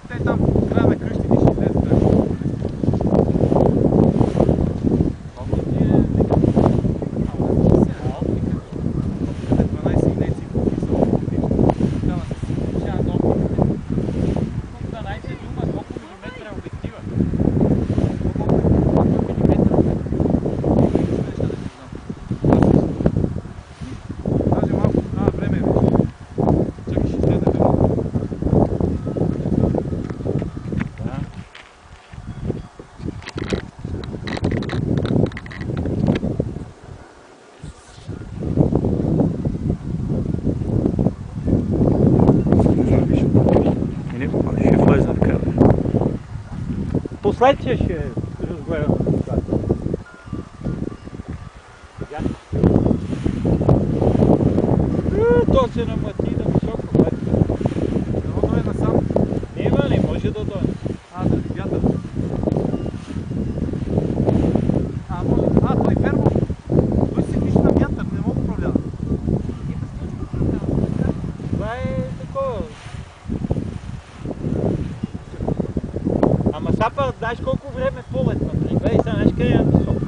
Те там в края на къщите ще излезе да го Ще влезна в кадър. Последствие ще разгледам. То се намати на високо влезна. Дано дойде насам. Нема, не може да дойде. Заради вятър. Може. Той фермо. Той си виж на вятър, не мога да управлява. Това е такова. Ама сапа, знаеш колко време полет, например. Ей, сега знаеш къде е високо.